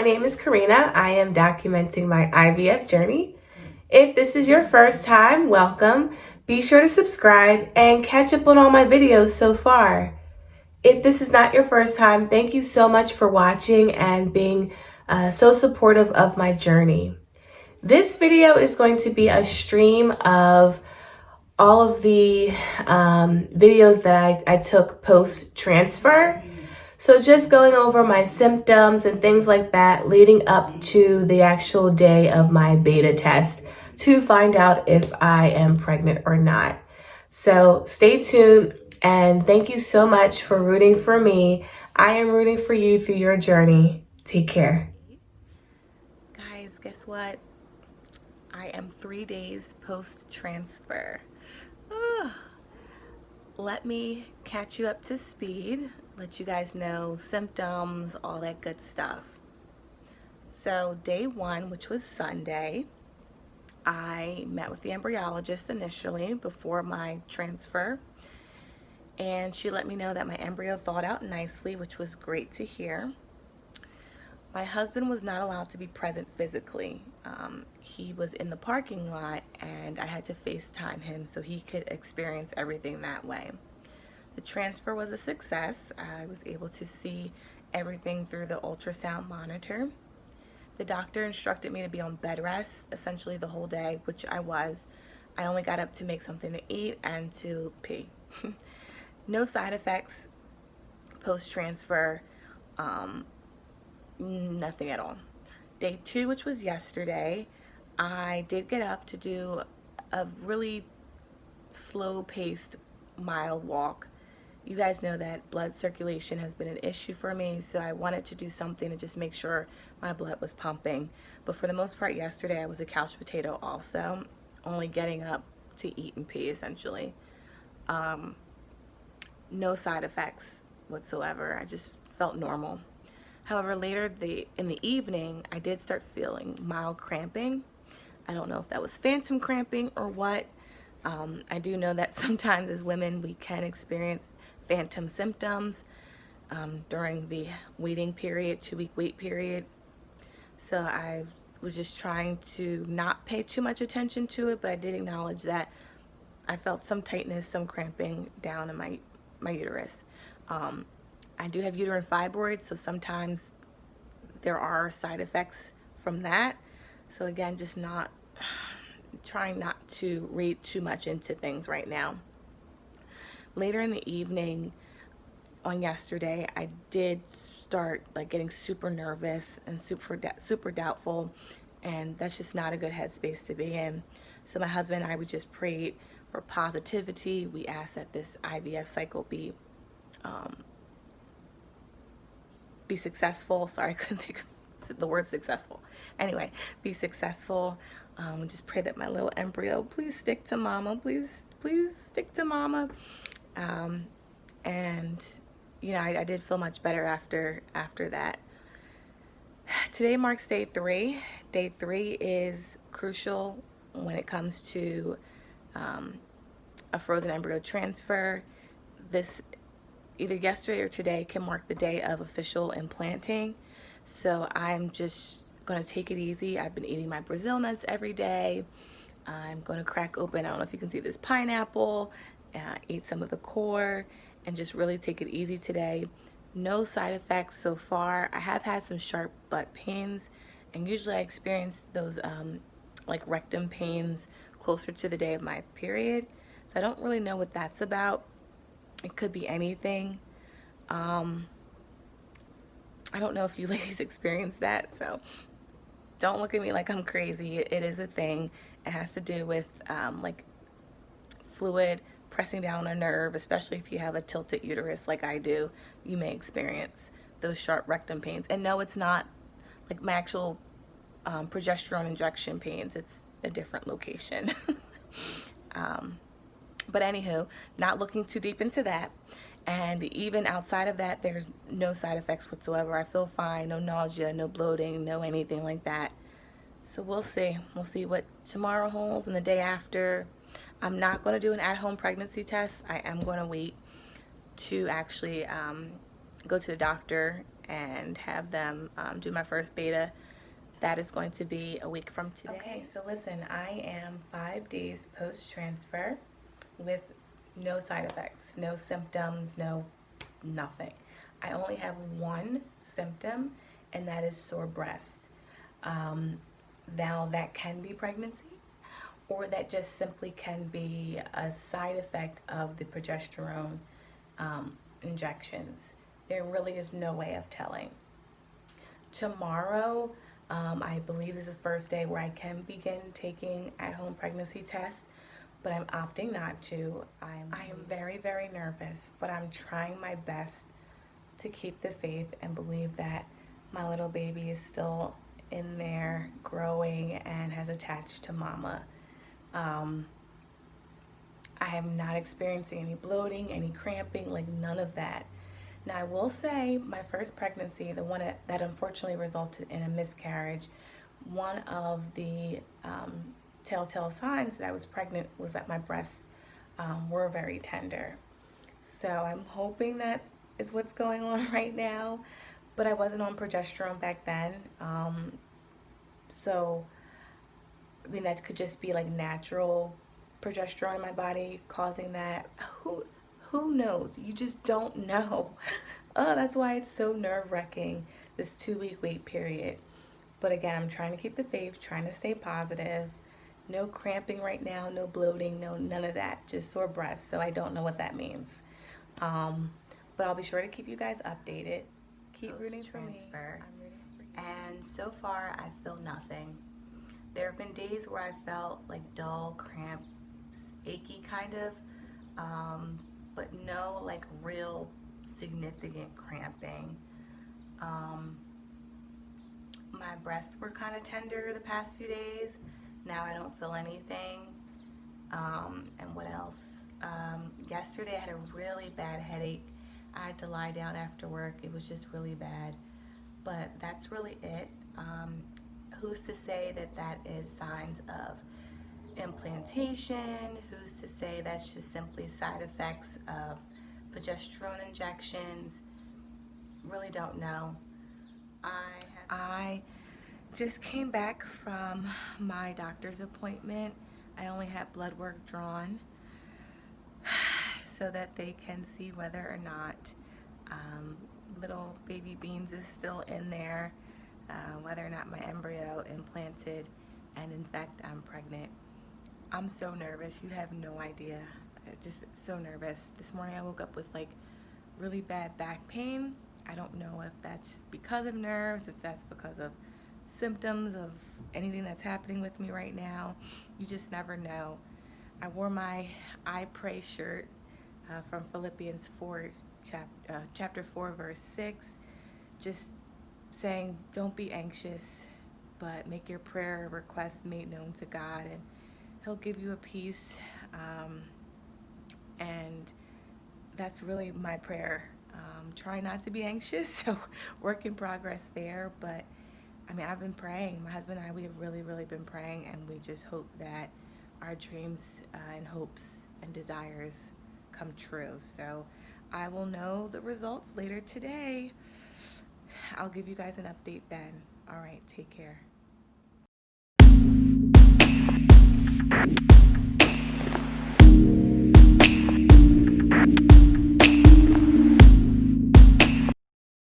name is Karina. I am documenting my IVF journey. If this is your first time, welcome. Be sure to subscribe and catch up on all my videos so far. If this is not your first time, thank you so much for watching and being so supportive of my journey. This video is going to be a stream of all of the videos that I took post-transfer. So just going over my symptoms and things like that leading up to the actual day of my beta test to find out if I am pregnant or not. So stay tuned and thank you so much for rooting for me. I am rooting for you through your journey. Take care. Guys, guess what? I am 3 days post-transfer. Let me catch you up to speed, let you guys know symptoms, all that good stuff. So day 1, which was Sunday, I met with the embryologist initially before my transfer, and she let me know that my embryo thawed out nicely, which was great to hear. My husband was not allowed to be present physically. He was in the parking lot and I had to FaceTime him so he could experience everything that way. The transfer was a success. I was able to see everything through the ultrasound monitor. The doctor instructed me to be on bed rest essentially the whole day, which I was. I only got up to make something to eat and to pee. No side effects post-transfer. Nothing at all. Day 2, which was yesterday, I did get up to do a really slow-paced mild walk. You guys know that blood circulation has been an issue for me, so I wanted to do something to just make sure my blood was pumping. But for the most part yesterday I was a couch potato also, only getting up to eat and pee essentially. No side effects whatsoever. I just felt normal. However, later in the evening, I did start feeling mild cramping. I don't know if that was phantom cramping or what. I do know that sometimes as women, we can experience phantom symptoms during the waiting period, 2-week wait period. So I was just trying to not pay too much attention to it, but I did acknowledge that I felt some tightness, some cramping down in my uterus. I do have uterine fibroids, so sometimes there are side effects from that. So again, just trying not to read too much into things right now. Later in the evening on yesterday, I did start getting super nervous and super doubtful, and that's just not a good headspace to be in. So my husband and I, we just prayed for positivity. We asked that this IVF cycle be successful. Sorry, I couldn't think of the word successful. Anyway, be successful. Just pray that my little embryo, please stick to mama. Please stick to mama. And you know, I did feel much better after that. Today marks day 3. Day 3 is crucial when it comes to a frozen embryo transfer. This either yesterday or today can mark the day of official implanting. So I'm just going to take it easy. I've been eating my Brazil nuts every day. I'm going to crack open, I don't know if you can see this pineapple, eat some of the core, and just really take it easy today. No side effects so far. I have had some sharp butt pains, and usually I experience those like rectum pains closer to the day of my period. So I don't really know what that's about. It could be anything. I don't know if you ladies experience that, so don't look at me like I'm crazy. It is a thing. It has to do with like fluid pressing down a nerve, especially if you have a tilted uterus like I do. You may experience those sharp rectum pains. And no, it's not like my actual progesterone injection pains. It's a different location. But anywho, not looking too deep into that. And even outside of that, there's no side effects whatsoever. I feel fine, no nausea, no bloating, no anything like that. So we'll see. We'll see what tomorrow holds and the day after. I'm not going to do an at-home pregnancy test. I am going to wait to actually go to the doctor and have them do my first beta. That is going to be a week from today. Okay, so listen, I am 5 days post-transfer with no side effects, no symptoms, no nothing. I only have one symptom, and that is sore breast. Now that can be pregnancy, or that just simply can be a side effect of the progesterone injections. There really is no way of telling. Tomorrow, I believe, is the first day where I can begin taking at-home pregnancy tests, but I'm opting not to. I am very, very nervous, but I'm trying my best to keep the faith and believe that my little baby is still in there growing and has attached to mama. I am not experiencing any bloating, any cramping, like none of that. Now, I will say my first pregnancy, the one that unfortunately resulted in a miscarriage, one of the telltale signs that I was pregnant was that my breasts were very tender. So I'm hoping that is what's going on right now, but I wasn't on progesterone back then. So, I mean, that could just be like natural progesterone in my body causing that. Who knows? You just don't know. Oh, that's why it's so nerve-wracking, this 2-week wait period. But again, I'm trying to keep the faith, trying to stay positive. No cramping right now, no bloating, no none of that. Just sore breasts. So I don't know what that means. But I'll be sure to keep you guys updated. Keep rooting for me. And so far, I feel nothing. There have been days where I felt like dull, cramps, achy kind of, but no like real significant cramping. My breasts were kind of tender the past few days. Now I don't feel anything. And what else? Yesterday I had a really bad headache. I had to lie down after work. It was just really bad. But that's really it. Who's to say that that is signs of implantation? Who's to say that's just simply side effects of progesterone injections? Really don't know. I just came back from my doctor's appointment. I only had blood work drawn so that they can see whether or not little baby Beans is still in there, whether or not my embryo implanted, and in fact I'm pregnant. I'm so nervous, you have no idea. Just so nervous. This morning I woke up with like really bad back pain. I don't know if that's because of nerves, if that's because of symptoms of anything that's happening with me right now. You just never know. I wore my I Pray shirt from Philippians 4, chapter 4, verse 6, just saying, don't be anxious, but make your prayer requests made known to God, and He'll give you a peace. And that's really my prayer. Try not to be anxious, so work in progress there. But I mean, I've been praying. My husband and I, we have really, really been praying, and we just hope that our dreams and hopes and desires come true. So I will know the results later today. I'll give you guys an update then. All right, take care.